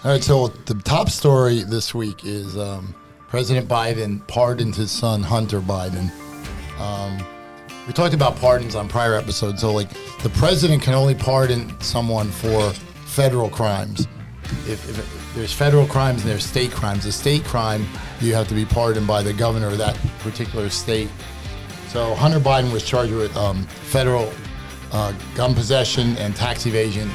All right, so the top story this week is President Biden pardoned his son, Hunter Biden. We talked about pardons on prior episodes. So, the president can only pardon someone for federal crimes. If there's federal crimes and there's state crimes. The state crime, you have to be pardoned by the governor of that particular state. So, Hunter Biden was charged with federal gun possession and tax evasion.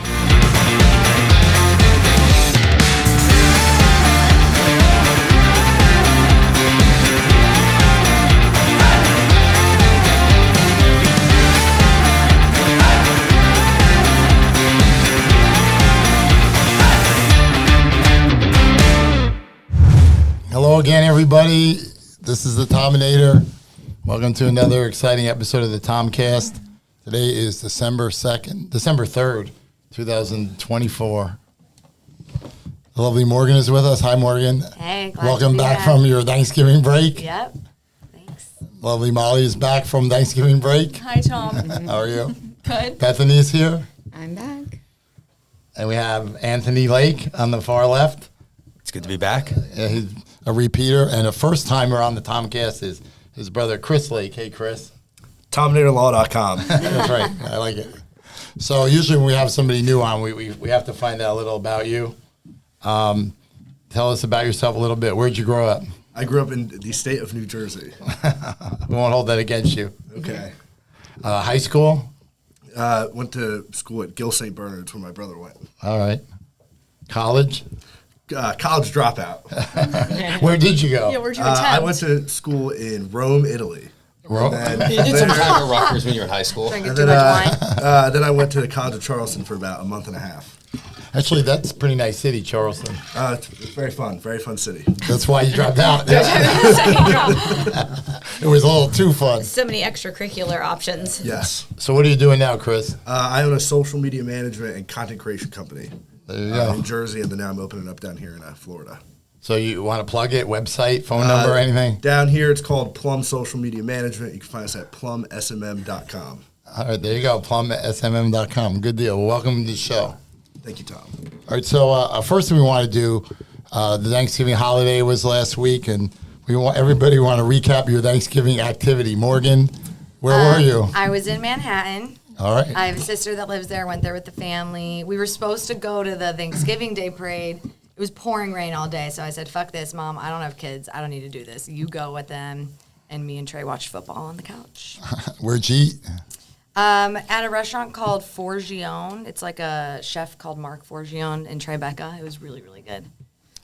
Hello again, everybody. This is the Tominator. Welcome to another exciting episode of the TomCast. Today is December 3rd, 2024. The lovely Morgan is with us. Hi, Morgan. Hey, glad Welcome to be back from your Thanksgiving break. Yep. Thanks. Lovely Molly is back from Thanksgiving break. Hi, Tom. How are you? Good. Bethany is here. I'm back. And we have Anthony Lake on the far left. It's good to be back. He's a repeater, and a first-timer on the TomCast is his brother Chris Lake. Hey, Chris. TominatorLaw.com. That's right. I like it. So usually when we have somebody new on, we have to find out a little about you. Tell us about yourself a little bit. Where'd you grow up? I grew up in the state of New Jersey. We won't hold that against you. Okay. High school? Went to school at Gill St. Bernard's where my brother went. All right. College? College dropout. Where did you go? Yeah, where'd you attend? I went to school in Rome, Italy. Rome? You did some time at Rutgers when you were in high school. Drinking And too then, much wine. then I went to the College of Charleston for about a month and a half. Actually, that's a pretty nice city, Charleston. It's very fun city. That's why you dropped out. It was a little too fun. So many extracurricular options. Yes. So what are you doing now, Chris? I own a social media management and content creation company There you go. in Jersey, and then now I'm opening up down here in Florida. So you want to plug it? Website, phone number, anything? Down here, it's called Plum Social Media Management. You can find us at plumsmm.com. All right, there you go, plumsmm.com. Good deal. Well, welcome to the show. Thank you, Tom. All right, so first thing we want to do, the Thanksgiving holiday was last week, and everybody want to recap your Thanksgiving activity. Morgan, where were you? I was in Manhattan. All right. I have a sister that lives there. Went there with the family. We were supposed to go to the Thanksgiving Day parade. It was pouring rain all day, so I said, fuck this, Mom. I don't have kids. I don't need to do this. You go with them. And me and Trey watched football on the couch. Where'd you eat? At a restaurant called Forgione. It's like a chef called Mark Forgione in Tribeca. It was really, really good.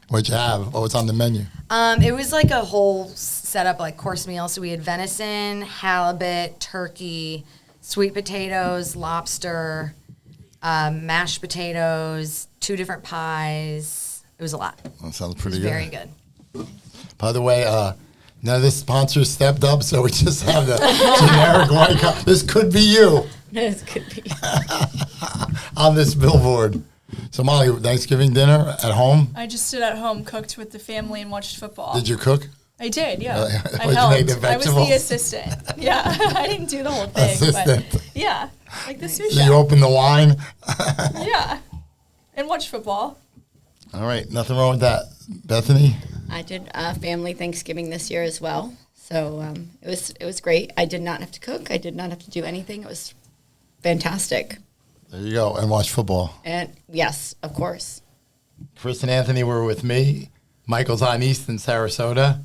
What'd you have? Oh, it's on the menu. It was like a whole setup, like course meal. So we had venison, halibut, turkey, sweet potatoes, lobster, mashed potatoes, 2 different pies. It was a lot. That sounds pretty It was good. very good. By the way, none of the sponsors stepped up, so we just have the generic white cup. This could be you This could be. on this billboard. So, Molly, Thanksgiving dinner at home? I just stood at home, cooked with the family, and watched football. Did you cook? I did, yeah. What'd I you helped. make, the I was the vegetables? assistant. Yeah, I didn't do the whole thing. Assistant. But yeah, like the sous Did you chef. open the wine? Yeah, and watch football. All right, nothing wrong with that. Bethany? I did family Thanksgiving this year as well, so it was great. I did not have to cook. I did not have to do anything. It was fantastic. There you go, and watch football. And yes, of course. Chris and Anthony were with me. Michael's on East in Sarasota.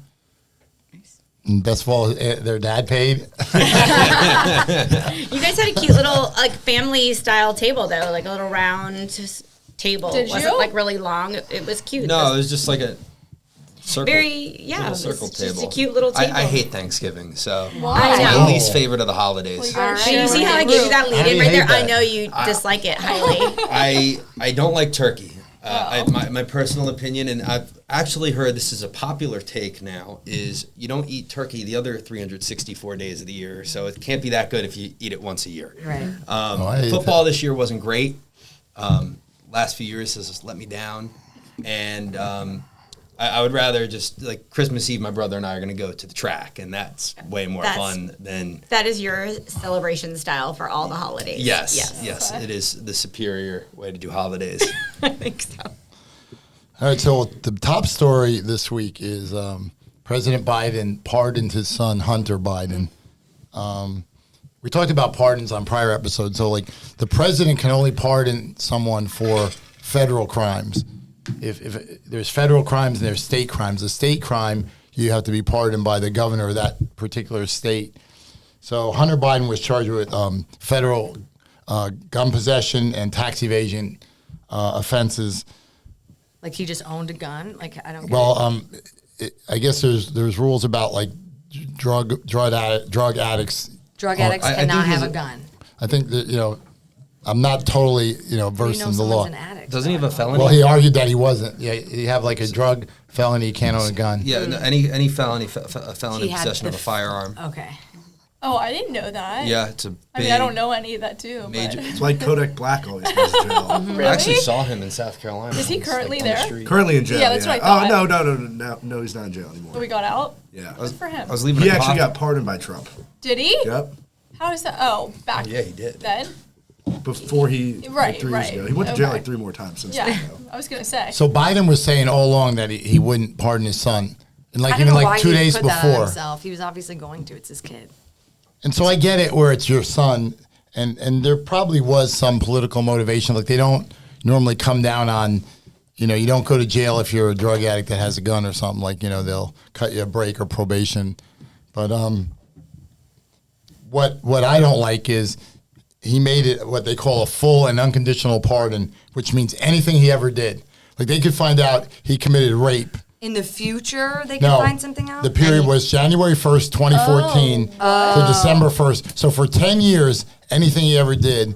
Nice. And best of all, their dad paid. You guys had a cute little family style table though, like a little round table. Did It wasn't you? like really long. It was cute. No, it was just like a circle. Little circle it was table. Just a cute little table. I hate Thanksgiving, so Why? I know. my least favorite of the holidays. Well, All But you right. see how I gave you that lead How do in you right there? hate that? I know you dislike it highly. I don't like turkey. My personal opinion, and I've actually heard this is a popular take now, is you don't eat turkey the other 364 days of the year, so it can't be that good if you eat it once a year. Right. I hate Football this year wasn't great. Last few years has just let me down, and I would rather just, like, Christmas Eve, my brother and I are going to go to the track, and that's way more fun than... That is your celebration style for all the holidays. Yes, it is the superior way to do holidays. I think so. All right, so the top story this week is President Biden pardoned his son, Hunter Biden. We talked about pardons on prior episodes. So, like, the president can only pardon someone for federal crimes. If there's federal crimes and there's state crimes. The state crime, you have to be pardoned by the governor of that particular state. So Hunter Biden was charged with federal gun possession and tax evasion offenses. Like he just owned a gun? Like, I don't get it. I guess there's rules about like drug addicts. Drug addicts cannot have a gun. I think that, I'm not totally, versed in the law. An addict, Doesn't he have a felony? Well, he argued that he wasn't. Yeah, you have like a drug felony, you can't own a gun. Yeah, no, any felony, felony He had possession of a firearm. Okay. Oh, I didn't know that. Yeah, it's a big, I mean, I don't know any of that too. major. It's like Kodak Black always goes to jail. Really? I actually saw him in South Carolina. Is he once, currently on the there? street. Currently in jail. Yeah, that's what I thought. Oh, no, he's not in jail anymore. But we got out. Yeah. Good for him. I was leaving. He a actually coffee- got pardoned by Trump. Did he? Yep. How is that? Oh, back. Yeah, he did. Then. Before he, Right, like 3 years right. ago. He went to jail Okay. like 3 more times since Yeah, then. though. I was gonna say. So Biden was saying all along that he wouldn't pardon his son. And like I don't even know why like 2 he days put that on before. himself. He was obviously going to. It's his kid. And so I get it where it's your son, and there probably was some political motivation. Like they don't normally come down on, you don't go to jail if you're a drug addict that has a gun or something. Like, they'll cut you a break or probation. But what I don't like is he made it what they call a full and unconditional pardon, which means anything he ever did. Like they could find out he committed rape. In the future, they could No, find something out? the period was January 1st, 2014 to December 1st. So for 10 years, anything he ever did,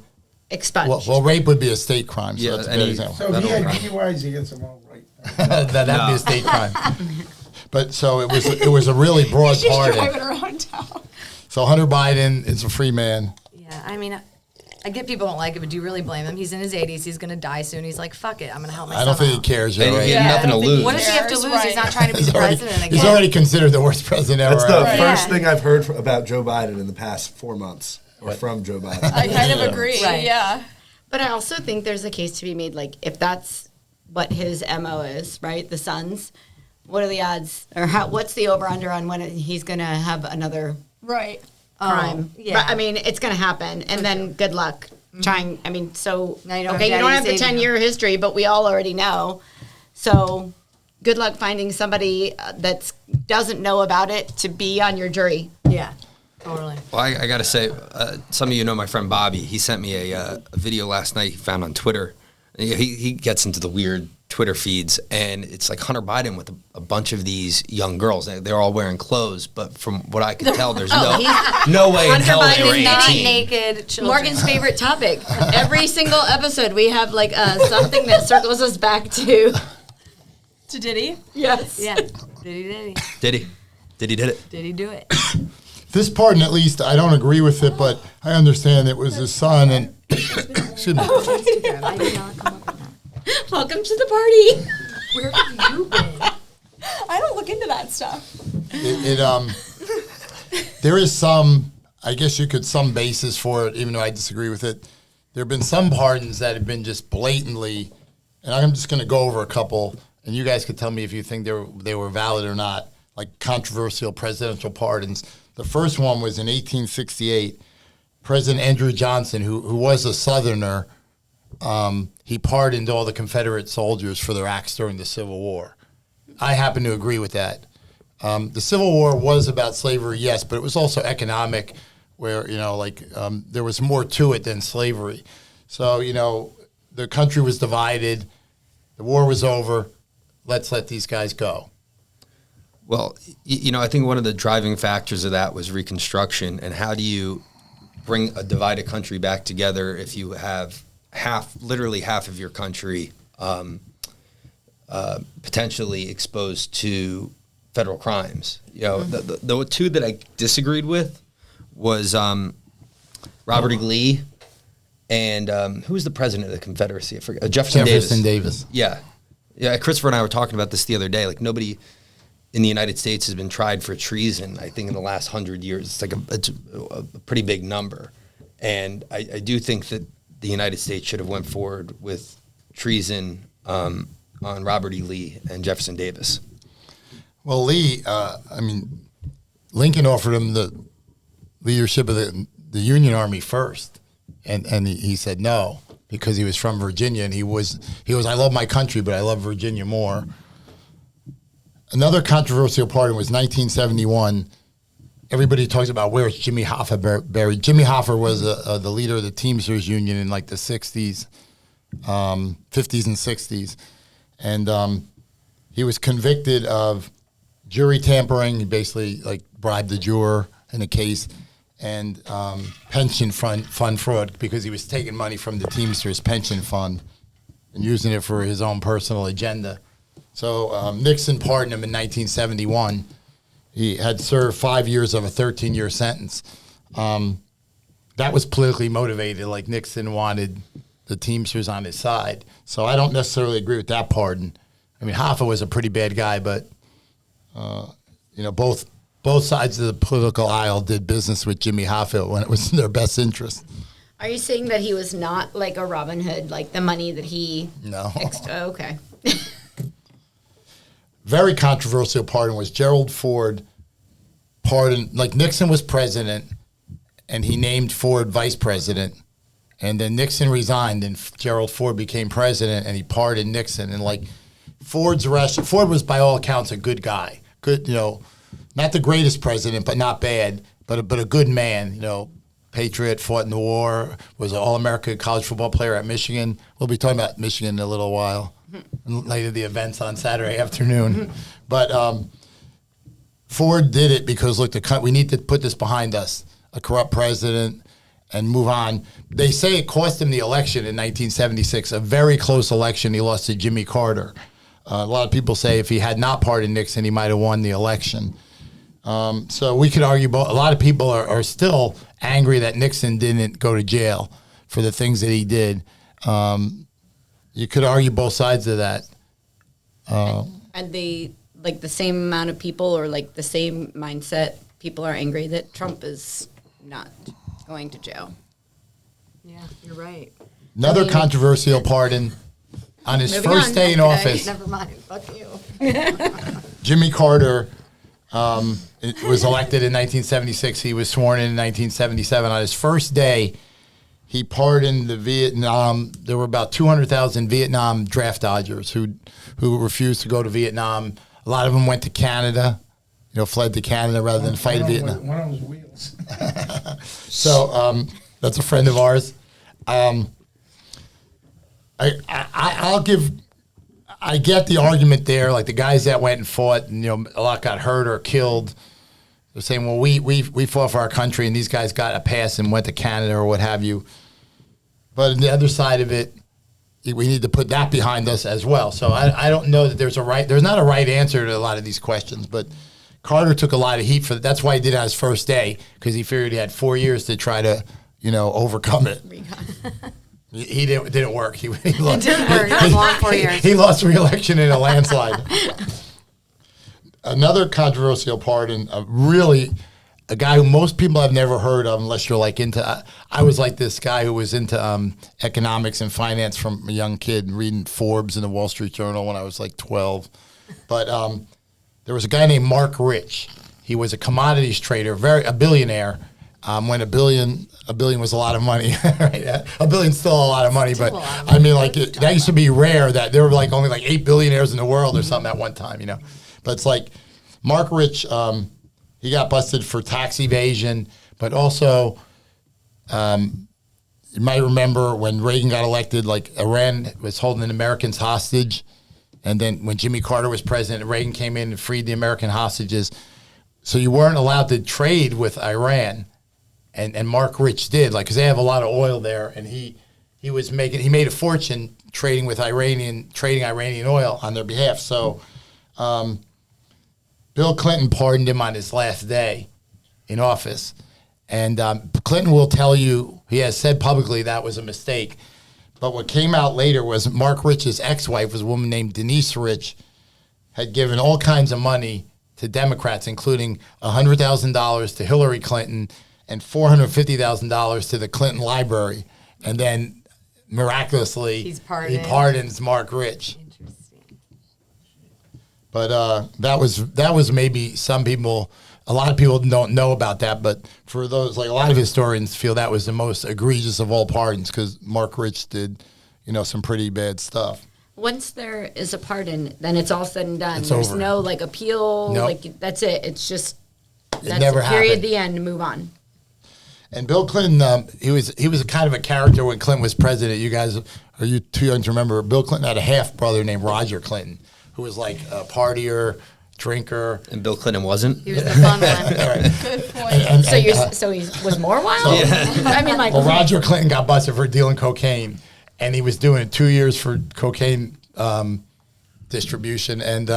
Expunged. well, rape would be a state crime. So Yeah, that's a good any- example. So if he had DUIs, he gets them all right. That'd be a state crime. But so it was a really broad He's just driving pardon. around town. So Hunter Biden is a free man. Yeah, I mean, I get people don't like it, but do you really blame him? He's in his 80s. He's going to die soon. He's like, fuck it. I'm going to help my I don't son think he out. cares. And Right? he had Yeah, nothing I to don't think lose. he What does he have to cares, lose? right. He's not trying to be the president again. He's already considered the worst president ever. That's the Right? first Yeah. thing I've heard about Joe Biden in the past 4 months, or from Joe Biden. I kind of agree. Right. Yeah. But I also think there's a case to be made, like, if that's what his MO is, right? The Suns, what are the odds, or what's the over-under on when he's going to have another Right. crime? yeah. But, I mean, it's going to happen, and then good luck trying. I mean, so, Now you don't okay, have you don't daddy have the saving you. 10-year history, but we all already know. So good luck finding somebody that doesn't know about it to be on your jury. Yeah, totally. Well, I got to say, some of you know my friend Bobby. He sent me a video last night he found on Twitter. He gets into the weird Twitter feeds, and it's like Hunter Biden with a bunch of these young girls. They're all wearing clothes, but from what I can tell, there's no way in Hunter hell they were Biden Not 18. naked children. Morgan's favorite topic. Every single episode, we have like something that circles us back to. To Diddy. Yes. Yeah. Did he? Did he? Did it? Did he do it? This pardon, at least, I don't agree with it, but I understand it was his son. And excuse me. I did not come up with that. Welcome to the party. Where have you been? I don't look into that stuff. There is some, I guess you could, some basis for it, even though I disagree with it. There have been some pardons that have been just blatantly, and I'm just going to go over a couple, and you guys could tell me if you think they were valid or not, like controversial presidential pardons. The first one was in 1868. President Andrew Johnson, who was a Southerner, he pardoned all the Confederate soldiers for their acts during the Civil War. I happen to agree with that. The Civil War was about slavery, yes, but it was also economic, where, there was more to it than slavery. So, the country was divided. The war was over. Let's let these guys go. Well, I think one of the driving factors of that was Reconstruction. And how do you bring a divided country back together if you have literally half of your country potentially exposed to federal crimes? The two that I disagreed with was Robert E. Lee and who was the president of the Confederacy? I forget. Jefferson Davis. Yeah. Christopher and I were talking about this the other day. Like, nobody in the United States has been tried for treason. I think in the last 100 years, it's like a pretty big number. And I do think that the United States should have went forward with treason on Robert E. Lee and Jefferson Davis? Well, Lee, Lincoln offered him the leadership of the Union Army first, and he said no because he was from Virginia, and he was I love my country, but I love Virginia more. Another controversial pardon was 1971. Everybody talks about where's Jimmy Hoffa buried. Jimmy Hoffa was the leader of the Teamsters Union in like the 60s, 50s and 60s, and he was convicted of jury tampering. He basically like bribed the juror in a case, and pension fund fraud because he was taking money from the Teamsters pension fund and using it for his own personal agenda. So Nixon pardoned him in 1971. He had served 5 years of a 13-year sentence. That was politically motivated. Like Nixon wanted the Teamsters on his side. So I don't necessarily agree with that pardon. I mean, Hoffa was a pretty bad guy, but both sides of the political aisle did business with Jimmy Hoffa when it was in their best interest. Are you saying that he was not like a Robin Hood, like the money that he? No. Okay. Very controversial pardon was Gerald Ford pardoned, like Nixon was president, and he named Ford vice president, and then Nixon resigned, and Gerald Ford became president, and he pardoned Nixon, and like Ford's arrest. Ford was by all accounts a good guy, good, not the greatest president, but not bad, but a good man, patriot, fought in the war, was an All-America college football player at Michigan. We'll be talking about Michigan in a little while. Later the events on Saturday afternoon. But Ford did it because, look, we need to put this behind us, a corrupt president, and move on. They say it cost him the election in 1976, a very close election. He lost to Jimmy Carter. A lot of people say if he had not pardoned Nixon, he might have won the election. So we could argue, a lot of people are still angry that Nixon didn't go to jail for the things that he did. You could argue both sides of that. And they, like the same amount of people or like the same mindset, people are angry that Trump is not going to jail. Yeah, you're right. Another controversial pardon. On his first day in office, Never mind. Fuck you. Jimmy Carter was elected in 1976. He was sworn in 1977. On his first day, he pardoned the Vietnam. There were about 200,000 Vietnam draft dodgers who refused to go to Vietnam. A lot of them went to Canada, fled to Canada rather than fight Vietnam. One of those wheels. So that's a friend of ours. I get the argument there, like the guys that went and fought, and a lot got hurt or killed. They're saying, well, we fought for our country, and these guys got a pass and went to Canada or what have you. But on the other side of it, we need to put that behind us as well. So I don't know that there's not a right answer to a lot of these questions, but Carter took a lot of heat for that. That's why he did it on his first day, because he figured he had 4 years to try to, overcome it. He didn't work. It didn't work. It was long 4 years. He lost re-election in a landslide. Another controversial pardon, a guy who most people have never heard of unless you're like into. I was like this guy who was into economics and finance from a young kid, reading Forbes and the Wall Street Journal when I was like 12. But there was a guy named Mark Rich. He was a commodities trader, a billionaire. When a billion was a lot of money, right? A billion's still a lot of money, but I mean, like that used to be rare that there were like only like 8 billionaires in the world or something at one time, But it's like Mark Rich, he got busted for tax evasion, but also you might remember when Reagan got elected, like Iran was holding the Americans hostage, and then when Jimmy Carter was president, Reagan came in and freed the American hostages. So you weren't allowed to trade with Iran. And Mark Rich did, because they have a lot of oil there, and he made a fortune trading Iranian oil on their behalf. So Bill Clinton pardoned him on his last day in office, and Clinton will tell you he has said publicly that was a mistake. But what came out later was Mark Rich's ex-wife was a woman named Denise Rich, had given all kinds of money to Democrats, including $100,000 to Hillary Clinton and $450,000 to the Clinton Library, and then miraculously he pardons Mark Rich. Interesting. But that was maybe some people, a lot of people don't know about that. But for those, like a lot of historians feel that was the most egregious of all pardons because Mark Rich did, some pretty bad stuff. Once there is a pardon, then it's all said and done. It's There's over. no like appeal. Nope. Like that's it. It's just that's never the period. happened. The end. Move on. And Bill Clinton, he was a kind of a character when Clinton was president. You guys, are you too young to remember? Bill Clinton had a half brother named Roger Clinton, who was like a partier, drinker. And Bill Clinton wasn't. He was the fun one. Good point. So he was more wild. I mean, like Well, Roger Clinton got busted for dealing cocaine, and he was doing 2 years for cocaine distribution, and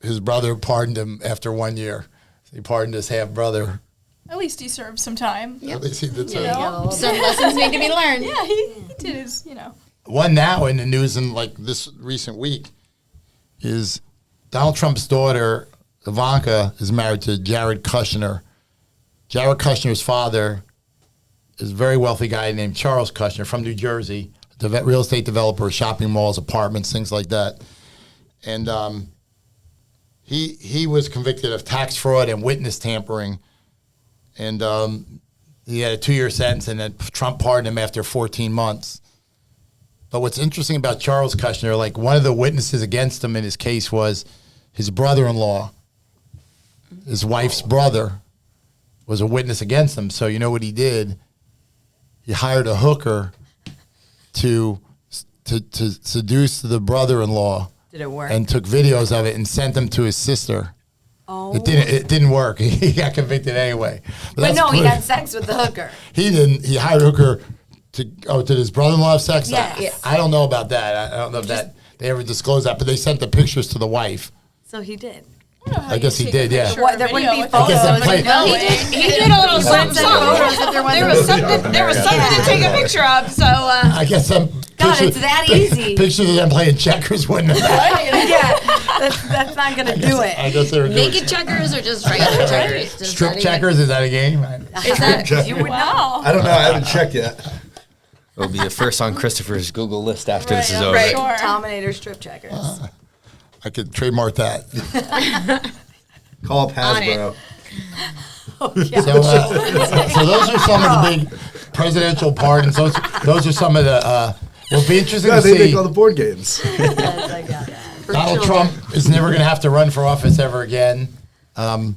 his brother pardoned him after 1 year. He pardoned his half brother. At least he served some time. At least he did so. some lessons need to be learned. Yeah, he did his, One now in the news in like this recent week is Donald Trump's daughter, Ivanka, is married to Jared Kushner. Jared Kushner's father is a very wealthy guy named Charles Kushner from New Jersey, real estate developer, shopping malls, apartments, things like that. And he was convicted of tax fraud and witness tampering. And he had a 2-year sentence, and then Trump pardoned him after 14 months. But what's interesting about Charles Kushner, like one of the witnesses against him in his case was his brother-in-law. His wife's brother was a witness against him. So you know what he did? He hired a hooker to seduce the brother-in-law. Did it work? And took videos of it and sent them to his sister. Oh. It didn't work. He got convicted anyway. But no, he had sex with the hooker. He didn't. He hired a hooker did his brother-in-law have sex? Yes. I don't know about that. I don't know if that they ever disclosed that, but they sent the pictures to the wife. So he did. I guess he did, yeah. What, there wouldn't be I guess that photos. played- No, He did a little something. There was something to take a picture of. So I guess some God, pictures, it's that easy. Pictures of them playing checkers wouldn't have mattered. Yeah, that's not going to do it. I guess they were doing naked checkers or just regular checkers? Just strip letting checkers. Is that a game? Is that You would know. Wow. I don't know. I haven't checked yet. It'll be a first on Christopher's Google list after this is Right, over. right. Sure. Tominator strip checkers. I could trademark that. Call up Hasbro. So those are some of the big presidential pardons. Those are some of the. It'll be interesting Yeah, to they see. make all the board games. Yes, I got that. For Donald children. Trump is never going to have to run for office ever again. What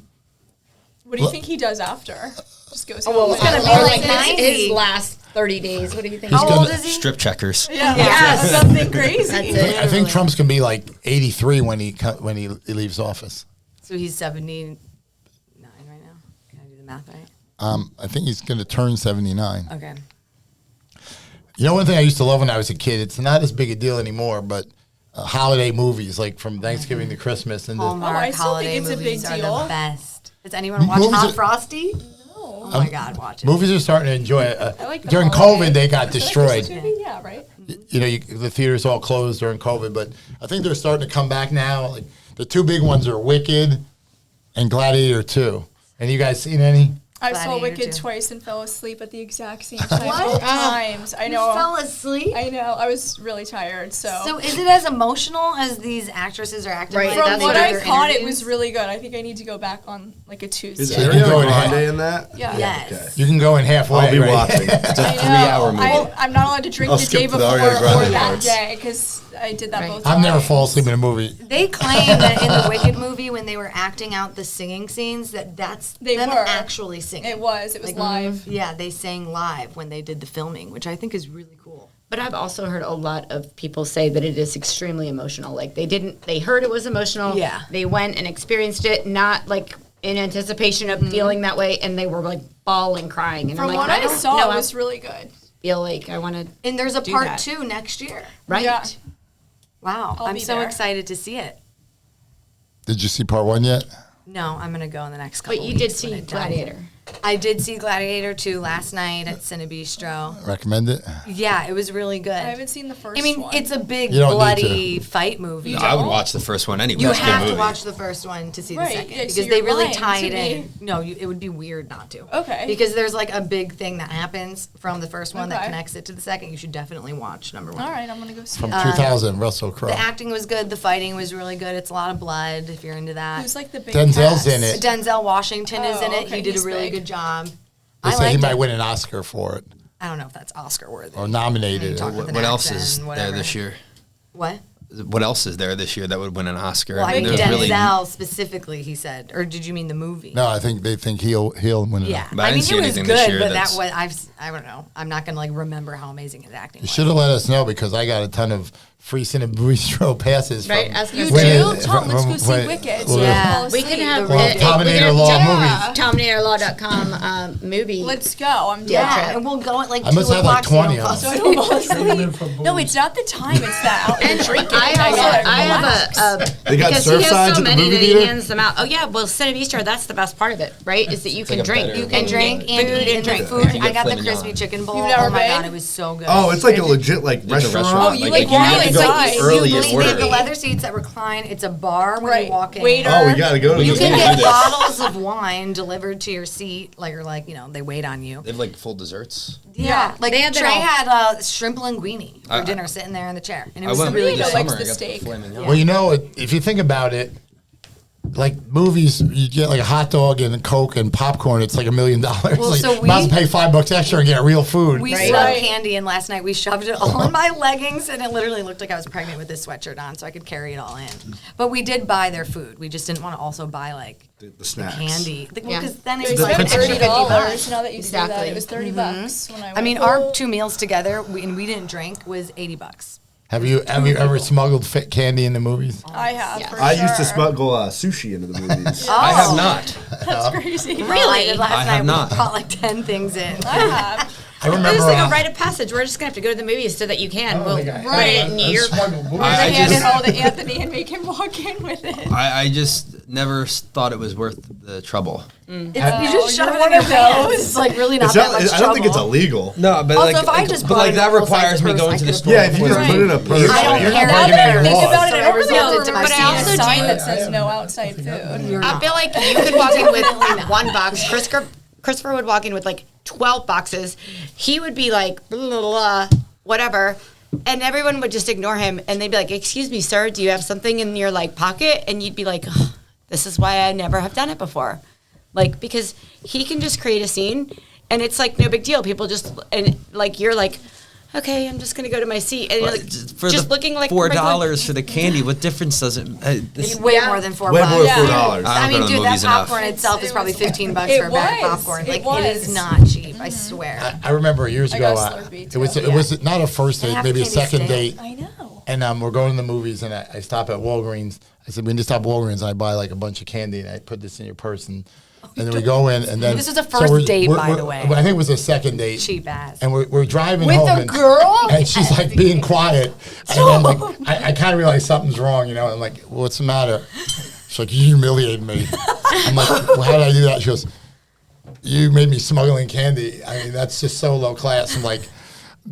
do you think he does after? Just goes home. well, and- gonna be or like his 90. last 30 days. What do you think? How gonna old is he? Strip checkers. yeah, something crazy. That's it. I think Trump's going to be like 83 when he leaves office. So he's 79 right now. Can I do the math right? I think he's going to turn 79. Okay. You know, one thing I used to love when I was a kid, it's not as big a deal anymore, but holiday movies, like from Thanksgiving to Christmas. And Hallmark I still think holiday it's a big movies are deal. the best. Does anyone watch Movies Hot are- Frosty? No. Oh my God, watch it. movies are starting to enjoy it. I like the During holiday. COVID, they got Is that a destroyed. Christmas movie? Yeah, right. You know, the theaters all closed during COVID, but I think they're starting to come back now. Like the two big ones are Wicked and Gladiator 2. And you guys seen any? I saw Gladiator Wicked too. twice and fell asleep at the exact same time both times. I You know. fell asleep? I know. I was really tired. So is it as emotional as these actresses are acting Right, like From when what they do I their caught, it interviews? was really good. I think I need to go back on like a Tuesday. Is Yeah, Ariana you can go in Grande half. in that? Yeah. Yes. Okay. You can go in halfway. I'll be right? watching. It's a I know. 3-hour movie. I'm not allowed to drink I'll the skip day to the before Ariana or Grande that parts. day because I did that Right. both I've never times. fallen asleep in a movie. They claim that in the Wicked movie, when they were acting out the singing scenes, that's They them were. actually singing. It was live. Yeah, they sang live when they did the filming, which I think is really cool. But I've also heard a lot of people say that it is extremely emotional. Like they heard it was emotional. Yeah. They went and experienced it, not like in anticipation of feeling that way, and they were like bawling, crying. And From I'm what like, I don't saw, know, it was really good. feel like I want to, And there's a Do part that. 2 next year. right? Yeah. Wow, I'll I'm be so there. excited to see it. Did you see part 1 yet? No, I'm gonna go in the next couple But you did weeks when see it dies. Gladiator. I did see Gladiator 2 last night at Cine Bistro. Recommend it? Yeah, it was really good. I haven't seen the first I mean, one. it's a big You don't need bloody fight movie. You I would don't? watch the first one anyway. You It's a good have to movie. watch the first one to see Right, the second yeah, so because they you're really lying tie to it me. in. No, it would be weird not to. Okay. Because there's like a big thing that happens from the first one that Okay. connects it to the second. You should definitely watch number 1. All right, I'm gonna go see From it. 2000, Russell Crowe. The acting was good. The fighting was really good. It's a lot of blood if you're into that. Who's like the big Denzel's cast? in it. Denzel Washington is in it. okay, He did a he's really big. good job. They I say he liked might it. win an Oscar for it I don't know if that's Oscar worthy. or nominated. Talk with an What else accent is and there whatever. this year? What? What else is there this year that would win an Oscar? Well, I mean, There's Denzel specifically, he said. Or did you mean the movie? No, I think they think he'll win it. Yeah. But I I mean, didn't see it was anything this good, year but that that's- was, I don't know. I'm not going to like remember how amazing his acting You was. should have let us know because I got a ton of free Cine Bistro passes. Right, From I was gonna You say- winning- do? Tom, let's go from- see wait, Wicked. well, Yeah. We can have Well, Tominator Law movies. TominatorLaw.com movie. Let's go. I'm Yeah, down. and we'll go at like I 2 must have like o'clock so you 20 don't of fall So I asleep. don't fall asleep. No, it's not the time. It's that out and drinking. I have They got because surf he has signs so at the many movie that he theater? hands them out. Oh yeah, well, Cine Bistro, that's the best part of it, right? Is that you can like a drink. better- You can drink and food eat and drink. food. You I get got the filet crispy mignon. chicken bowl. You've never Oh my been? god, it was so good. Oh, it's like a legit like It's a restaurant. Oh, you like you have walk to go inside. early You and they order. have the leather seats that recline. It's a bar when Right. you walk in. Waiter. Oh, we gotta go to You this. can do get this. bottles of wine delivered to your seat, like they wait on you. They have like full desserts. Yeah, like They had that Trey all- had shrimp linguine for I- dinner, sitting there in the chair, and it I was went really this good. likes summer. the I got steak. the filet mignon. Well, you know, if you think about it, like movies, you get like a hot dog and a Coke and popcorn. It's like $1 million. Well, like, so might as we- well pay $5 extra and get real food. We Right. snuck Right. candy in last night. We shoved it all in my leggings, and it literally looked like I was pregnant with this sweatshirt on, so I could carry it all in. But we did buy their food. We just didn't want to also buy like The snacks. candy, Yeah. because then They it's spent like an extra $30. $50. Now that you say that, Exactly. it was $30 when I went. I mean, our 2 meals together, and we didn't drink, was $80. Have you ever smuggled fit candy in the movies? I have. Yeah. For I used to sure. smuggle sushi into the movies. I Oh. have not. That's crazy. Really? Last I night have not. we brought like 10 things in. I have. I remember. It's like a rite of passage. We're just gonna have to go to the movies so that you can. We'll put it in your. I Hand just- it all to Anthony and make him walk in with it. I just never thought it was worth the trouble. You just shove you're it one in your of pants. those. It's like really not It's that not, much I don't think it's trouble. illegal. No, but Also, if I just but bought like a that normal size requires me purse, going I to the could've store. Yeah, if you just Right. put it in a purse. I don't You're not care. breaking any Think laws. about it. I don't really No, have to but I see also a sign do- that says no outside food. You're I not. feel like you could walk in with one box. Christopher would walk in with like 12 boxes. He would be like, blah, blah, blah, whatever. And everyone would just ignore him. And they'd be like, excuse me, sir, do you have something in your like pocket? And you'd be like, "Ugh, this is why I never have done it before. Like, because he can just create a scene and it's like no big deal. People just, and like, you're like, okay, I'm just going to go to my seat. And you're like, For just the looking like $4 for the candy, what difference does it? This, Way more than $4. Way more than Yeah. $4. I I don't mean, go to dude, the that movies enough. popcorn itself is It probably was- $15 it for a bag of was. popcorn. It Like, it is was. not cheap. I swear. I remember years I ago. got Slurpee, It was too. it was not a first They date, have maybe a candy second stale. date. I know. And we're going to the movies, and I stop at Walgreens. I said, we need to stop at Walgreens, and I buy like a bunch of candy, and I put this in your purse, and then we go in, and then This was a first date, by the way. I think it was a second date. Cheap ass. And we're driving With home, a and, girl? and she's like being quiet, and I'm like, I kind of realize something's wrong, you know. I'm like, what's the matter? She's like, you humiliated me. I'm like, well, how did I do that? She goes, you made me smuggling candy. I mean, that's just so low class. I'm like,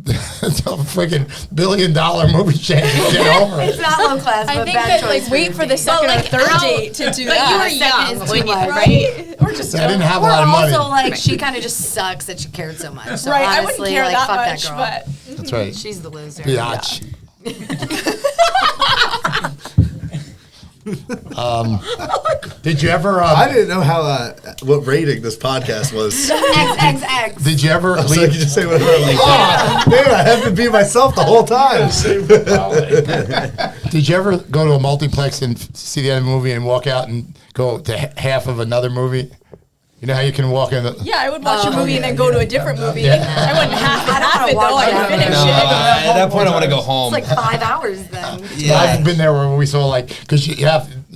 it's a freaking $1 billion movie chain. Get over It's it. not low class, I but think bad that choice like wait your for the date. second like, or third how- date to do But that. you were Second young is when too you, much. right? Or just I didn't have a Or lot of money. also, like, she kind of just sucks that she cared so much. So right. I honestly, wouldn't care like, that fuck much, that girl. but That's right. She's the loser. Biatch. Did you ever? I didn't know how what rating this podcast was. XXX. Did you ever So I leave? could just say whatever I like. Oh, man, I have to be myself the whole time. Did you ever go to a multiplex and see the end of a movie and walk out and go to half of another movie? You know how you can walk in. yeah, I would watch a movie and then go to a different movie. Yeah. I wouldn't have to I don't have wanna it though. watch I'd that. finish No, it. at that point I want to go home. It's like 5 hours then. Yeah. I've been there where we saw like because you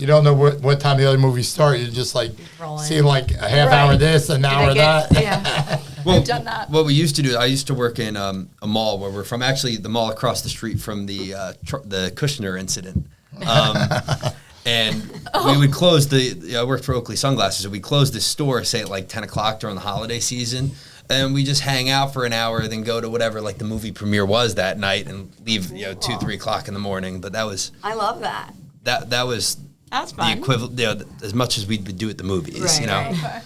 don't know what time the other movies start. You just like Roll in. see like a half Right. hour this, an hour that. Yeah. Well, I've done that. What we used to do, I used to work in a mall where we're from, actually the mall across the street from the Kushner incident. And we would close I worked for Oakley Sunglasses, so we closed the store, say at like 10 o'clock during the holiday season, and we just hang out for an hour, then go to whatever like the movie premiere was that night, and leave 2, 3 o'clock in the morning. But that was I love that. that was That's the fun. equivalent, as much as we'd do at the movies, Right. Okay.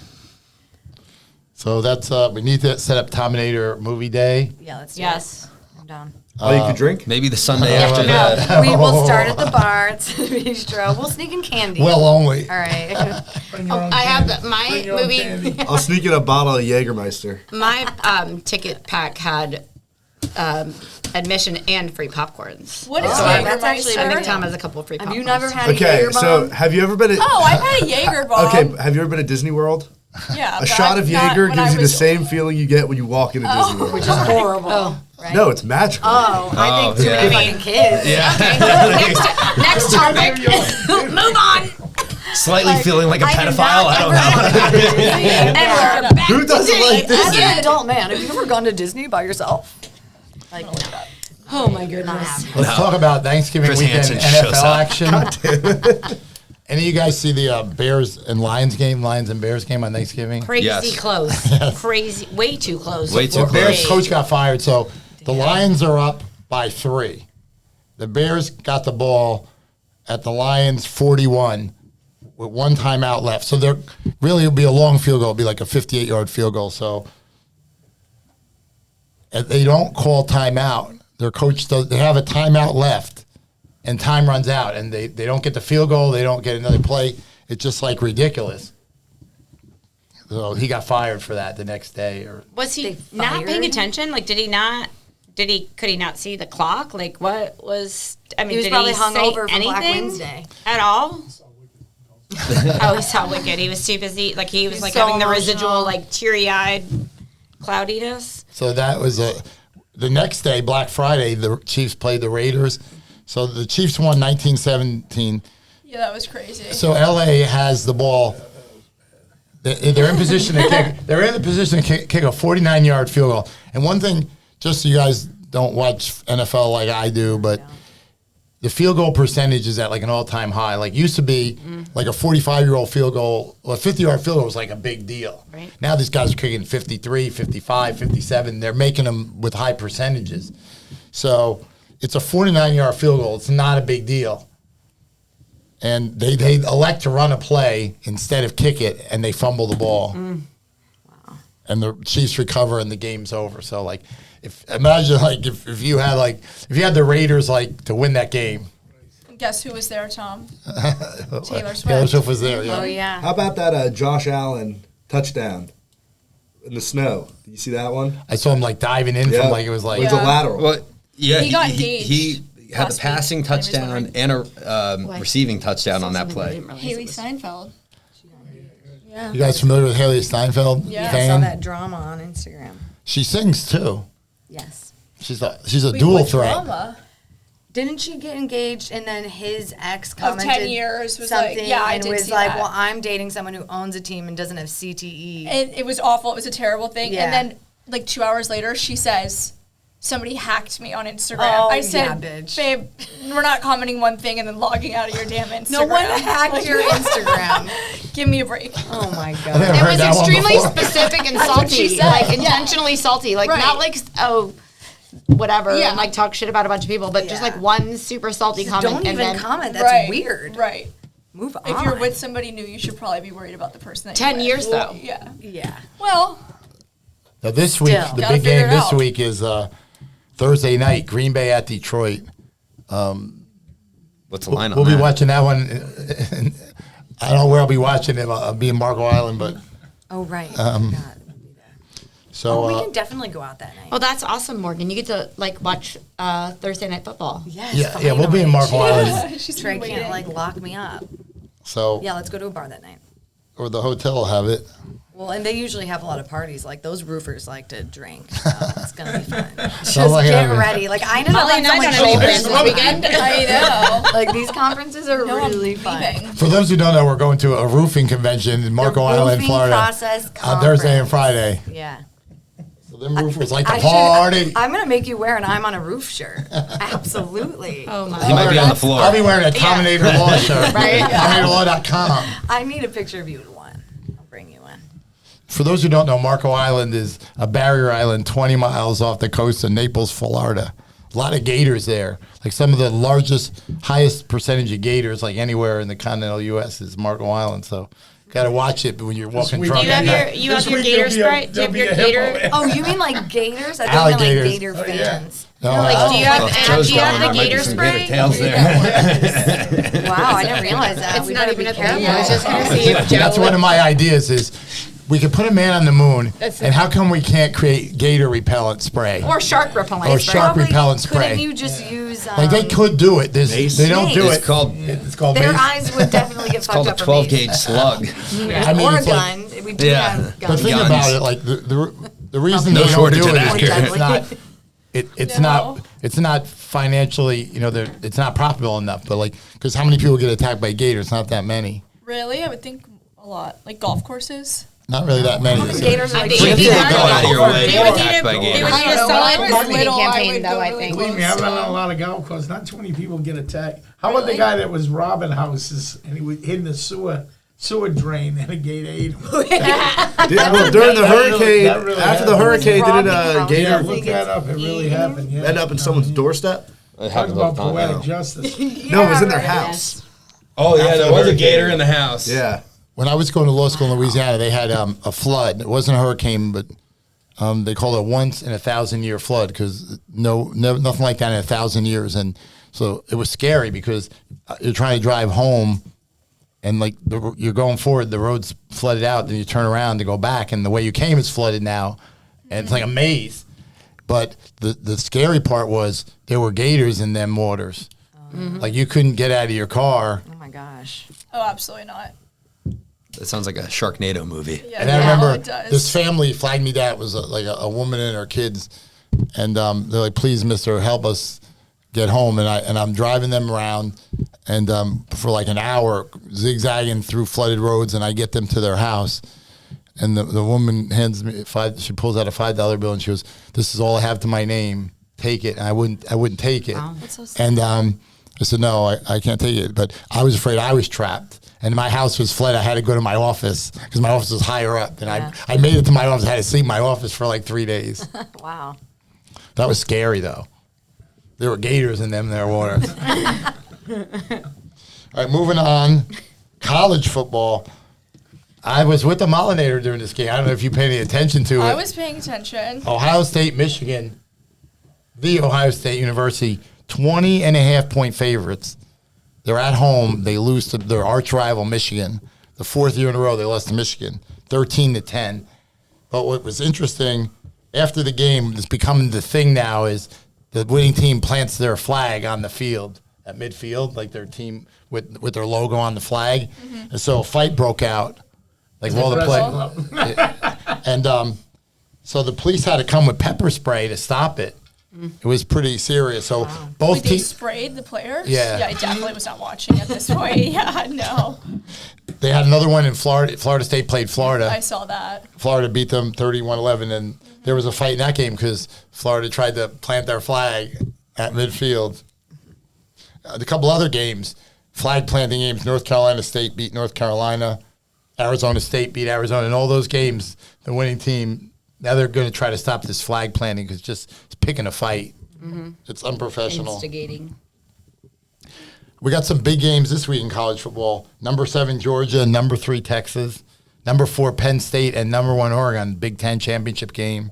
So that's we need to set up Tominator movie day. Yeah, let's do Yes. it. I'm down. Oh, you can drink? Maybe the Sunday after No, that. we will start at the bar. It's the bistro. We'll sneak in candy. Well, only. All right. I have my Bring your own movie. candy. I'll sneak in a bottle of Jägermeister. My ticket pack had admission and free popcorns. What is Oh, Jägermeister? that's actually I a think big Tom has a couple of free Have popcorns. you never had Okay, a so Jägerbomb? have you ever been at... Oh, I've had a Jaeger bomb. Okay, have you ever been at Disney World? Yeah. A but shot of not Jaeger when I gives you the was- same feeling you get when you walk into Disney World. Which is horrible. Right? No, it's magical. Oh, I think too yeah. many fucking kids. Next topic. Move on. Slightly feeling like a I did pedophile. not I don't know. And we're back Who to doesn't Disney. like As Disney? an adult man, have you ever gone to Disney by yourself? Like, oh my goodness. Let's talk about Thanksgiving Chris weekend Hansen shows NFL up. action. Any of you guys see the Bears and Lions and Bears game on Thanksgiving? Crazy Yes. close. Crazy. Way too close. Way too Well, close. Bears coach got fired, so the Lions are up by 3. The Bears got the ball at the Lions 41 with one timeout left. So they're really it'll be a long field goal. It'll be like a 58-yard field goal. So if they don't call timeout. Their coach does. They have a timeout left, and time runs out, and they don't get the field goal. They don't get another play. It's just like ridiculous. So he got fired for that the next day, or Was he They not paying fired? attention? Like, could he not see the clock? Like, what was, I mean, He was did probably he hung say over for anything Black Wednesday. at all? Oh, he saw Wicked. He was too busy. Like, he was He's like so having the emotional. residual, like, teary-eyed cloudiness. so that was the next day, Black Friday. The Chiefs played the Raiders, so the Chiefs won 19-17. Yeah, that was crazy. So LA has the ball. They're in position to kick. They're in the position to kick a 49-yard field goal. And one thing, just so you guys don't watch NFL like I do, but the field goal percentage is at like an all-time high. Like used to be like a 45-year-old field goal, or a 50-yard field goal was like a big deal. Right. Now these guys are kicking 53, 55, 57. They're making them with high percentages. So it's a 49-yard field goal. It's not a big deal. And they elect to run a play instead of kick it, and they fumble the ball. Wow. And the Chiefs recover, and the game's over. So, like, imagine if you had the Raiders to win that game. Guess who was there, Tom? Taylor Taylor Swift. Swift was there. Yeah. Oh yeah. How about that Josh Allen touchdown in the snow? Did you see that one? I saw him diving in from it was like It was a lateral. Well, yeah, He got he engaged had last the passing week when he was touchdown wondering. and a receiving touchdown on that play. Haley Steinfeld. you guys familiar with Haley Steinfeld? Yeah. I Fan? saw that drama on Instagram. She sings too. Yes. She's a dual What threat. drama? Didn't she get engaged and then his ex Of commented 10 years was like, something yeah, I and did was see like, that. well, I'm dating someone who owns a team and doesn't have CTE. And it was awful. It was a terrible thing. Yeah. And then, 2 hours later, she says, somebody hacked me on Instagram. Oh, I said, yeah, bitch. babe, we're not commenting one thing and then logging out of your damn Instagram. No one hacked your Instagram. Give me a break. Oh my I god. never It heard was that one extremely before. specific and what she salty. said. Like, Yeah. intentionally salty. Like, Right. not whatever, Yeah. and talk shit about a bunch of people, but just Yeah. one super salty comment. Don't and even then comment. That's right. weird. Right. Move on. If you're with somebody new, you should probably be worried about the person that 10 you're years, with. though. Yeah. Yeah. Well, Now this week, Still. the Gotta big figure game it this out. week is Thursday night, Green Bay at Detroit. What's the line on We'll be that? watching that one. I don't know where I'll be watching it. I'll be in Marco Island, but Oh right. God. so we can definitely go out that night. Well, that's awesome, Morgan. You get to watch Thursday Night Football. Yes, yeah, we'll be in Marco Island. she's Trey been can't waiting. lock me up. So Yeah, let's go to a bar that night. or the hotel will have it. Well, and they usually have a lot of parties. Like those roofers like to drink. So it's gonna be fun. Just like get having- ready. Like I know Molly and I don't have any plans for the weekend. I know. Like these conferences are No, I'm really fun. leaving. For those who don't know, we're going to a roofing convention in Marco The Island, roofing Florida, process on Thursday and conference. Friday. Yeah. So Them roofers like to I should- party. I'm gonna make you wear an "I'm on a roof" shirt. Absolutely. Oh my He might be on the floor. I'll be wearing a Tominator Law shirt. Right. TominatorLaw.com. I need a picture of you in one. I'll bring you one. For those who don't know, Marco Island is a barrier island 20 miles off the coast of Naples, Florida. A lot of gators there. Like some of the largest, highest percentage of gators, like anywhere in the continental U.S. is Marco Island. So got to watch it when you're walking week- drunk. Do you have at your night. you have your gator sprite? Do you have your gator? Oh, you mean like gators? I thought you meant Alligators. like gator fans. No, Like, do you have, Well, if and Joe's do you have going, the there might be gator some spray? gator tails there. Wow, I didn't realize that. It's We not better even be a thing. careful. I was just gonna see if Joe. That's one of my ideas is we could put a man on the moon, That's and how come we can't create gator repellent spray? Or shark repellent. Or spray. shark Probably repellent Couldn't spray. you just use? Like they could do it. Mace. They don't do It's it. called It's called Their mace. eyes would definitely get it's fucked called a up. 12 gauge slug. I mean, or a it's like- gun. We do Yeah. have But guns. think Guns. about it, like the reason No they don't shortage do of it is that. because it's not No. it's not financially, it's not profitable enough. But like, because how many people get attacked by gators? Not that many. Really? I would think a lot. Like golf courses. Not really that many. Gators are like Three People Yeah. go out of your way to They get would need attacked a- by they gators. would need a When I solid was marketing little, I campaign, would though, go I really think. close Believe me, I've been to on a them. lot of golf courses. Not too many people get attacked. How about the guy that was robbing houses and he was hidden the sewer drain and a gator ate him? Well, during the That really- hurricane, that really after the happened. hurricane, Robbing didn't a houses. Yeah, gator look that up. It really happened. Yeah. end up in someone's doorstep? It Talk happens all about the time. poetic now. justice. No, it was in their house. Oh yeah, there the was a hurricane. gator in the house. Yeah. When I was going to law school in Louisiana, they had a flood. It wasn't a hurricane, but they called it a once in 1,000-year flood because nothing like that in 1,000 years. And so it was scary because you're trying to drive home, and like you're going forward, the road's flooded out. Then you turn around to go back, and the way you came is flooded now, and it's like a maze. But the scary part was there were gators in them waters. Like you couldn't get out of your car. Oh my gosh. Oh, absolutely not. That sounds like a Sharknado movie. Yeah, And I it remember does. this family flagged me down. It was like a woman and her kids, and they're like, "Please, Mister, help us get home." And I'm driving them around, and for like an hour, zigzagging through flooded roads, and I get them to their house. And the woman hands me she pulls out a $5 bill, and she goes, "This is all I have to my name. Take it." And I wouldn't take it. Wow. That's so sad. And I said, "No, I can't take it." But I was afraid I was trapped. And my house was flooded. I had to go to my office because my office was higher up. And Yeah. I made it to my office. I had to sleep in my office for like 3 days. Wow. That was scary, though. There were gators in their waters. All right, moving on. College football. I was with the Tominator during this game. I don't know if you paid any attention to it. I was paying attention. Ohio State, Michigan. The Ohio State University, 20.5-point favorites. They're at home. They lose to their arch rival, Michigan. The fourth year in a row, they lost to Michigan, 13-10. But what was interesting, after the game, it's becoming the thing now, is the winning team plants their flag on the field, at midfield, like their team with their logo on the flag. And so a fight broke out. Like all the play. And so the police had to come with pepper spray to stop it. It was pretty serious. So both Wait, they teams, sprayed the players? Yeah. Yeah, I definitely was not watching at this point. Yeah, no. they had another one in Florida. Florida State played Florida. I saw that. Florida beat them 31-11, and there was a fight in that game because Florida tried to plant their flag at midfield. A couple other games, flag planting games. North Carolina State beat North Carolina. Arizona State beat Arizona. In all those games, the winning team, now they're going to try to stop this flag planting because it's picking a fight. It's unprofessional. Instigating. We got some big games this week in college football. Number 7, Georgia. Number 3, Texas. Number 4, Penn State. And number 1, Oregon. Big Ten championship game.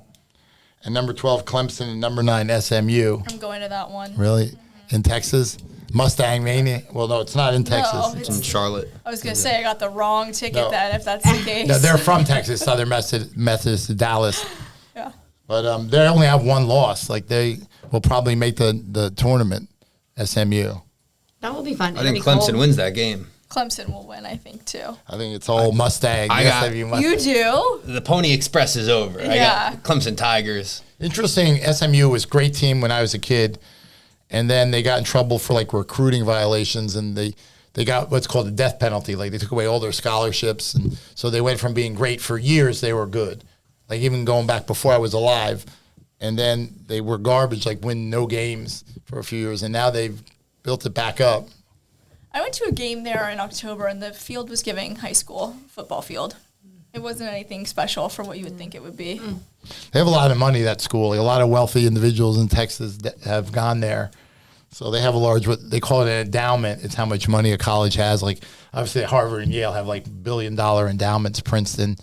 And number 12, Clemson. And number 9, SMU. I'm going to that one. Really? In Texas? Mustang Mania? Well, no, it's not in Texas. No, It's in Charlotte. I was going to say I got the wrong ticket No. then, if that's the case. No, they're from Texas, Southern Methodist, Dallas. Yeah. But they only have one loss. Like, they will probably make the tournament, SMU. That will be fun. I think Clemson wins that game. Clemson will win, I think, too. I think it's all Mustang. I got- SMU Mustang. You do? The Pony Express is over. I Yeah. got Clemson Tigers. Interesting, SMU was a great team when I was a kid, and then they got in trouble for like recruiting violations, and they got what's called a death penalty. Like they took away all their scholarships, and so they went from being great for years, they were good. like even going back before I was alive. And then they were garbage, like win no games for a few years. And now they've built it back up. I went to a game there in October, and the field was giving high school football field. It wasn't anything special for what you would think it would be. They have a lot of money, that school. Like, a lot of wealthy individuals in Texas that have gone there. So they have a large, what they call it an endowment. It's how much money a college has. Like, obviously, Harvard and Yale have like $1 billion endowments, Princeton.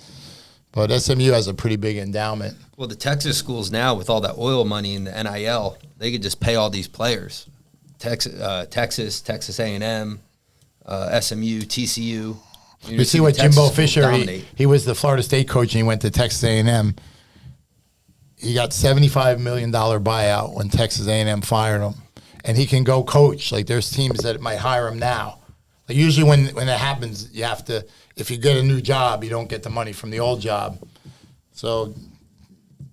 But SMU has a pretty big endowment. Well, the Texas schools now, with all that oil money in the NIL, they could just pay all these players. Texas, Texas A&M, SMU, TCU. You see what Jimbo Fisher, he was the Florida State coach, and he went to Texas A&M. He got $75 million buyout when Texas A&M fired him. And he can go coach. Like, there's teams that might hire him now. Like, usually when that happens, you have to, if you get a new job, you don't get the money from the old job. So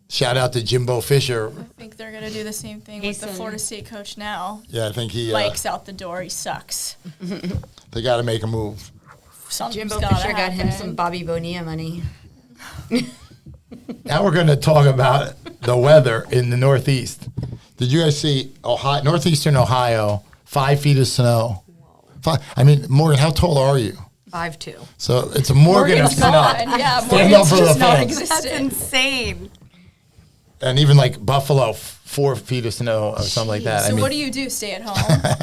shout out to Jimbo Fisher. I think they're going to do the same thing with the Florida State coach now. Yeah, I think he... Mike's out the door. He sucks. They got to make a move. Jimbo Fisher got him some Bobby Bonilla money. Now we're going to talk about the weather in the Northeast. Did you guys see northeastern Ohio, 5 feet of snow? Morgan, how tall are you? 5'2". So it's a Morgan of snow. Yeah, Stand up Morgan's for the just not fans. That's existent. insane. And even like Buffalo, 4 feet of snow or something like that. So what do you do? Stay at home?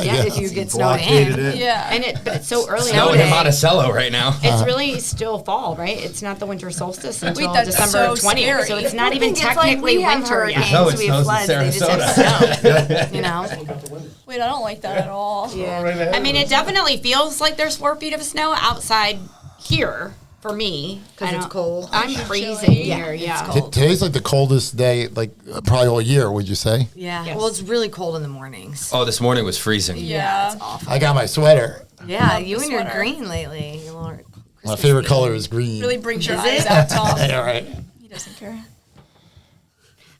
Yeah, if you get snowed Blockaded in. it. Yeah. But it's so early Snow in in the day. Monticello right now. It's really still fall, right? It's not the winter solstice until that's December so 20th. scary. So it's not even It's like technically we have winter hurricanes, yet. No, it we have snows in floods, they just have snow. You know? Wait, I don't like that at all. Yeah. I mean, it definitely feels like there's 4 feet of snow outside here for me. 'Cause it's cold. I'm Chilly. freezing here, yeah. Today's like the coldest day, like probably all year, would you say? Yeah. Yes. Well, it's really cold in the mornings. Oh, this morning was freezing. Yeah. It's awful. I got my sweater. Yeah, love you the and your sweater. green lately. Your little My favorite color is green. Really brings your Is eyes it? out, Tom. Yeah, right. He doesn't care.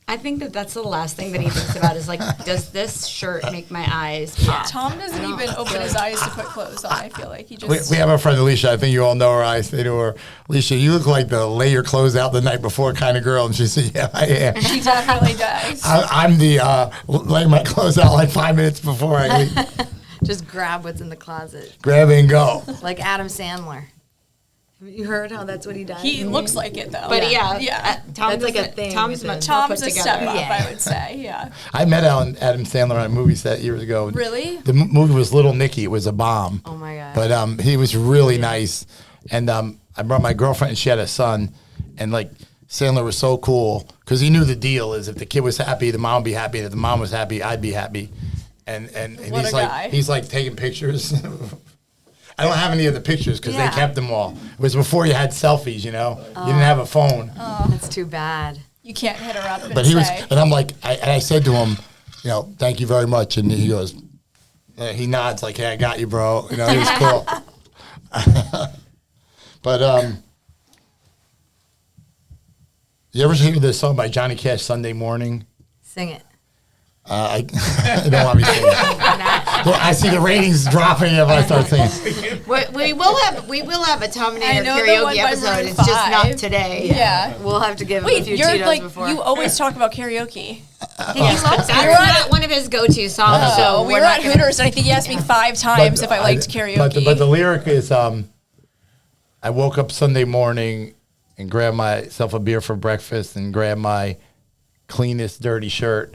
I think that's the last thing that he thinks about is like, does this shirt make my eyes pop? Tom doesn't even open his eyes to put clothes on. I feel like he We just. have our friend Alicia. I think you all know her. I say to her, Alicia, you look like the lay your clothes out the night before kind of girl. And she said, yeah, I am. He definitely does. I'm the lay my clothes out like 5 minutes before I leave. Just grab what's in the closet. Grab it and go. Like Adam Sandler. Have you heard how that's what he does? He looks like it though. But yeah, Tom's That's like a thing Tom's with much him. more put Tom's a together. step up, Yeah. I would say. Yeah. I met Adam Sandler on a movie set years ago. Really? The movie was Little Nicky. It was a bomb. Oh my God. But he was really nice. And I brought my girlfriend, and she had a son. And like Sandler was so cool because he knew the deal is if the kid was happy, the mom would be happy. And if the mom was happy, I'd be happy. And What he's a like guy. he's like taking pictures. I don't have any of the pictures because Yeah. they kept them all. It was before you had selfies, you know. You didn't have a phone. That's too bad. You can't hit her up and But he was, say. and I'm like, I said to him, you know, thank you very much. And he goes, he nods like, hey, I got you, bro. You know, he was cool. But you ever hear this song by Johnny Cash, Sunday Morning? Sing it. I don't want me to sing it. I see the ratings dropping if I start singing. We will have a I Tominator know the karaoke one by episode. Maroon It's just 5. not today. Yeah. We'll have to give him a Wait, few you're Cheetos like before. you always talk about karaoke. That's not one of his go-to songs. So So we were not at gonna- Hooters, and I think he asked me 5 times if I liked karaoke. But the lyric is, I woke up Sunday morning and grabbed myself a beer for breakfast and grabbed my cleanest dirty shirt.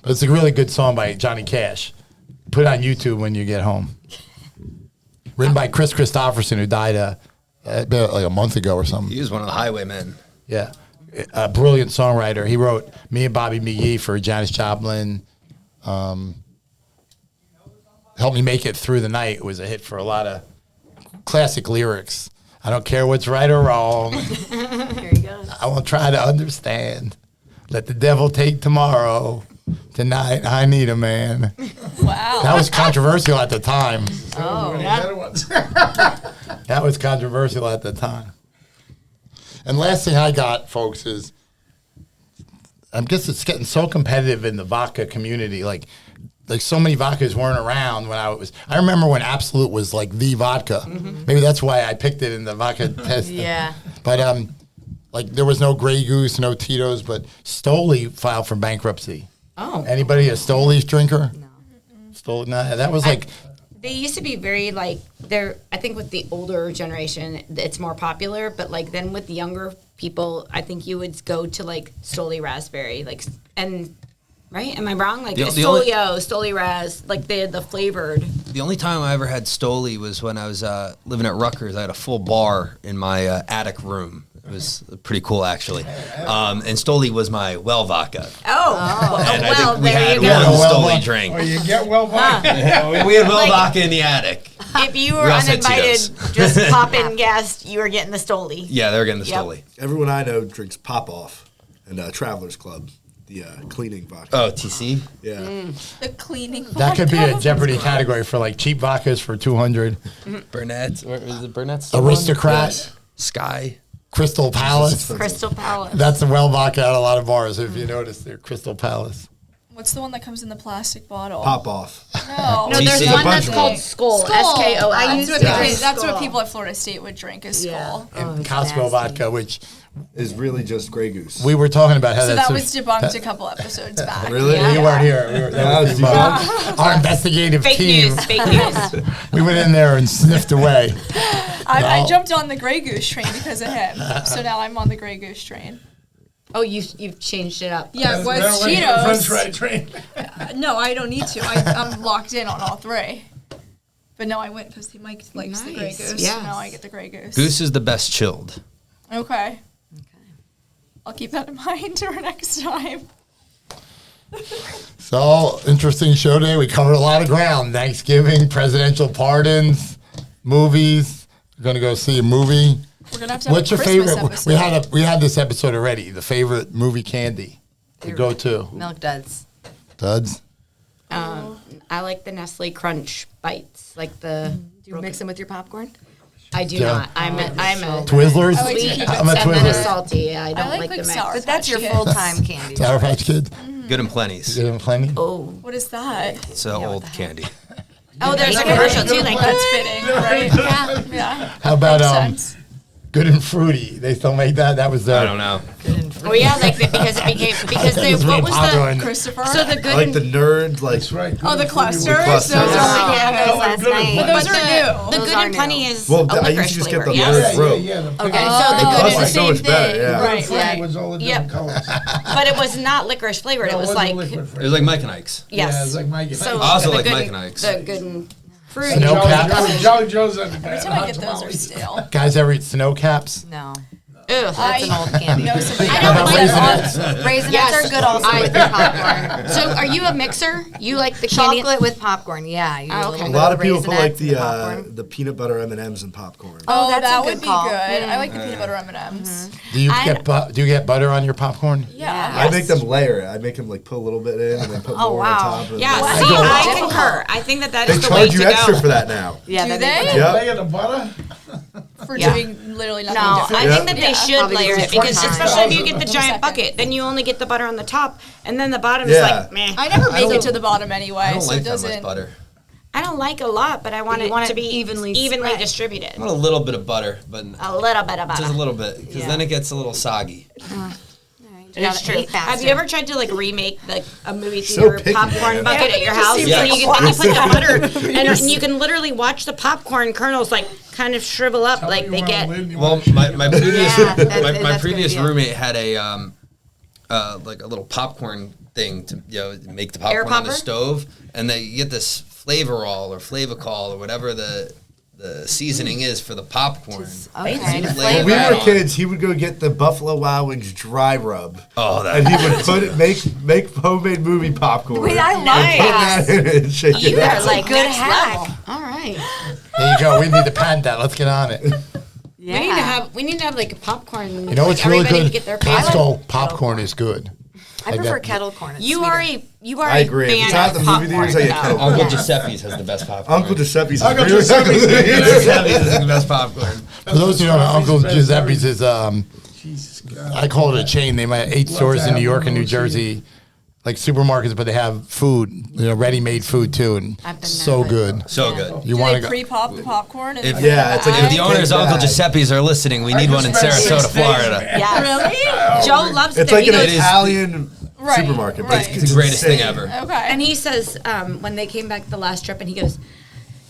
But it's a really good song by Johnny Cash. Put it on YouTube when you get home. Written by Chris Christopherson, who died like a month ago or something. He was one of the highwaymen. Yeah. A brilliant songwriter. He wrote Me and Bobby McGee for Janis Joplin. Help Me Make It Through the Night was a hit for a lot of classic lyrics. I don't care what's right or wrong. Here he goes. I won't try to understand. Let the devil take tomorrow. Tonight, I need a man. wow. That was controversial at the time. Oh, Better ones. That was controversial at the time. And last thing I got, folks, is I guess it's getting so competitive in the vodka community. Like, like so many vodkas weren't around when I remember when Absolute was like the vodka. Maybe that's why I picked it in the vodka test. Yeah. But like there was no Grey Goose, no Tito's, but Stoli filed for bankruptcy. Oh. Anybody a Stoli's drinker? No. Stoli, nah, that was like They used to be very like they're. I think with the older generation, it's more popular. But like then with the younger people, I think you would go to like Stoli Raspberry, like and right. Am I wrong? Like Stolio, Stoli Ras, like the flavored. The only time I ever had Stoli was when I was living at Rutgers. I had a full bar in my attic room. It was pretty cool, actually. And Stoli was my well vodka. Oh, And I well, think we there had you go. one Well Stoli vodka. drink. Oh, you get well vodka. We had well Like- vodka in the attic. If you were We also had uninvited, Tito's. just pop in guest, you were getting the Stoli. Yeah, they were getting the Yep. Stoli. Everyone I know drinks Pop Off and Travelers Club, the cleaning vodka. Oh, TC? Yeah. The cleaning. that could be a vodka. Jeopardy category for like cheap vodkas for $200. Burnett's. Or is it Burnett's? Aristocrat, Sky. Crystal Palace. Crystal Palace. That's the well vodka at a lot of bars. If you notice, they're Crystal Palace. What's the one that comes in the plastic bottle? Pop Off. No. No, there's TC. one that's Bunch of called them. Skull. Skull. SKOL. That's what, Yeah. that's what Skull. people at Florida State would drink is Skull. And it's Costco nasty. vodka, which Is really just Grey Goose. we were talking about how So that's that was debunked a couple episodes back. Really? Yeah. You weren't here. We were, that was debunked. Our investigative Fake team. news. Fake news. We went in there and sniffed away. I No. jumped on the Grey Goose train because of him. So now I'm on the Grey Goose train. Oh, you've changed it up. Yeah, it was Better wait for the French Cheetos. fry train. No, I don't need to. I'm locked in on all three. But no, I went because Mike likes the Grey Nice, Goose. yes. So now I get the Grey Goose. Goose is the best chilled. Okay. I'll keep that in mind for next time. So, interesting show today. We covered a lot of ground. Thanksgiving, presidential pardons, movies. We're going to go see a movie. We're gonna have to have What's a your Christmas favorite? episode. We had this episode already. The favorite movie candy to go to. Milk duds. Duds. I like the Nestle Crunch bites, like the. Do you mix them with your popcorn? I do Yeah. not. I'm a Twizzlers. I like to sweet keep it I'm a and then a Twizzler. salty. Yeah, I don't like, like, like the mix. sour. But that's your Patch full Kids. time candy. Sour Patch Kids. Good and plenty's. Get them plenty. Oh, What is that? It's old candy. oh, there's a commercial too. Like That's fitting, right? yeah. Yeah. How about Makes sense. Good and Fruity? They still make that. That was I don't know. Oh yeah, like because it became because they It's what real was popular. the Christopher. so the good I like and the nerd, like That's right. Oh, the clusters. clusters. Those Yeah. are Yeah, those last night. But those are new. the Those good are and plenty new. is Well, a I used to licorice just flavor. get the Yes. nerd rope. Yeah, the Okay. And so the It good costs and like so much better. Yeah. Right. Fruity was all the different Yep. colors. but it was not licorice flavored. It was like It was like Mike and Ike's. yes. Yeah, it's like Mike and So Ike's. I also the like good Mike and- and Ike's. The good and fruity. Snow Jolly caps. Jolly Joe's and Every time I get those are stale. Guys ever eat snow caps? No. Ugh. That's an old candy. know somebody. I don't How about like Raisinets? Raisinets Yes. are good also with your popcorn. So are you a mixer? You like the candy? Chocolate with popcorn, yeah. You do Oh, a okay. little A bit lot of people put Raisinets like in popcorn. the peanut butter M&Ms in popcorn. Oh, that's that a good would be call. good. Yeah. I like the peanut butter M&Ms. Do you do you get butter on your popcorn? Yeah. I make them layer it. I make them like put a little bit in and then put more wow. on top. And Yeah, then- see, go- I concur. I think that They is the way charge to you extra go. for that now. Yeah, Do that'd they? be good. Yep. Layer the butter. For Yeah. doing literally nothing No, different. I Yeah. think that they should Probably layer it just because 20 especially if you times. get the 20 giant seconds. bucket, then you only get the butter on the top, and then the bottom is Yeah. like meh. I never make don't- it to the bottom anyway, I don't so like it that doesn't. much butter. I don't like a lot, but I want You it want to it be evenly evenly spread. distributed. I want a little bit of butter, but A little bit of butter. just a little bit, because then it gets a little soggy. It's true. Have you ever tried to like remake like a movie So theater picky, popcorn man. bucket at your house? Yes. So you put the butter and you can literally watch the popcorn kernels like kind of shrivel up, Tell like me they you get. want Lynn, you Well, want my previous Yeah, that's- my that's previous good deal. roommate had a like a little popcorn thing to make the popcorn on the popper? stove, and they get this flavorol or flavacol or whatever the seasoning is for the popcorn. Okay. You the lay When we that were on. kids, he would go get the Buffalo Wild Wings dry rub. Oh, And that he would put it, make homemade movie popcorn. Wait, I love and put that in it and shake You it are up. like good next hack. level. All right. There you go. We need to patent that. Let's get on it. Yeah. We need to have like a popcorn. You know what's like, really everybody good? to get their favorite. Costco popcorn is good. I Like prefer that- kettle corn. It's You sweeter. are I agree. If a it's fan at of the movie popcorn. theaters, I get though. kettle Uncle corn. Giuseppe's has the best popcorn. Uncle Giuseppe's. Uncle is very- Giuseppe's has the best popcorn. For those who don't know, Uncle Giuseppe's Giuseppe's is Jesus God. I call it a chain. They might have 8 stores in New York and New Jersey. like supermarkets, but they have food, ready-made food too, and I've been so there. good. So good. You Do want they to go? pre-pop the popcorn? And It's like If the a owners of big Uncle bag. Giuseppe's are listening, we need one in just spent 6 Sarasota, days Florida. there. Yes. Joe loves it. It's like He an goes- is- Italian Right, supermarket. but right. It's the greatest thing insane. ever. Okay. And he says, when they came back the last trip, and he goes,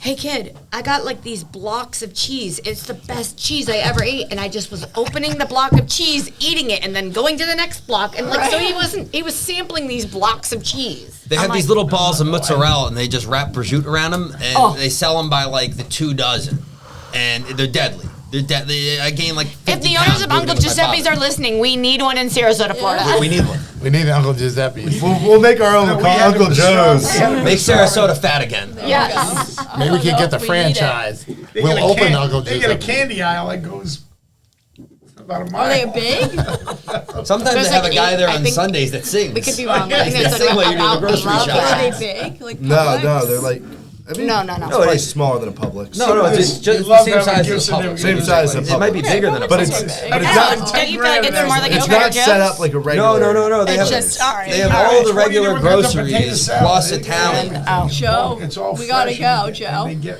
"Hey kid, I got like these blocks of cheese. It's the best cheese I ever ate." And I just was opening the block of cheese, eating it, and then going to the next block. And like, so he was sampling these blocks of cheese. They have I'm these like, little balls of mozzarella, and they just wrap prosciutto around them, and they sell them by like the 2 dozen, and they're deadly. They're deadly. I gained like 50 If the pounds owners of moving Uncle with my Giuseppe's father. are listening, we need one in Sarasota, Florida. We need one. We need Uncle Giuseppe's. We'll make our own We had Uncle them Joe's. destroyed. Make Sarasota fat again. Yes. Maybe we can get the we need it. franchise. They We'll get a open Uncle They get a Giuseppe's. candy aisle that goes about a mile. Are they big? Sometimes There's they have like a guy there I on think- Sundays that sings. We could be wrong. I think They there's sing while like you're doing the grocery love shop. Are that. they big? Like No, Publix? they're like. I mean, No. It's probably smaller than a Publix. No, it's They just the love same having size gifts as a in their Publix. Same size as a It might be Publix. bigger than a But Publix. it's big. but it's Oh, not. don't you feel like it's more like a It's Trader not set Joe's? up like a regular. No. They It's have just all right. they have all all right. the What do you regular do with the potato groceries salad? plus They- Italian. Oh. Joe, It's all we gotta fresh go, and Joe. they get,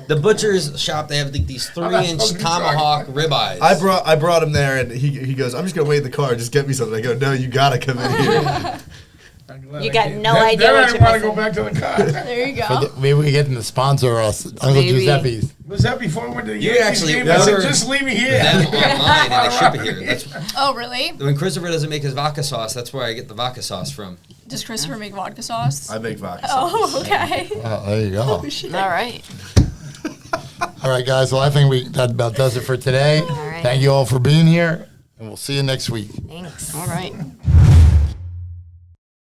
The butcher's shop, they have like these I'm not 3-inch supposed to be tomahawk ribeyes. I brought him there, and he goes, "I'm just gonna wait in the car. Just get me something." I go, "No, you gotta come in here." I'm glad You I got came. no Then- idea then what I you're want to go missing. back to the car. There you go. Maybe we can get them to sponsor us, Uncle Maybe. Giuseppe's. Was that before we went to the You Yankees actually game? I said, ordered just leave me here. them online and they ship it here. That's, Oh, really? when Christopher doesn't make his vodka sauce, that's where I get the vodka sauce from. Does Christopher make vodka sauce? I make vodka. Oh, okay. Oh, there you go. All right. All right, guys. Well, I think that about does it for today. right. Thank you all for being here, and we'll see you next week. Thanks. All right.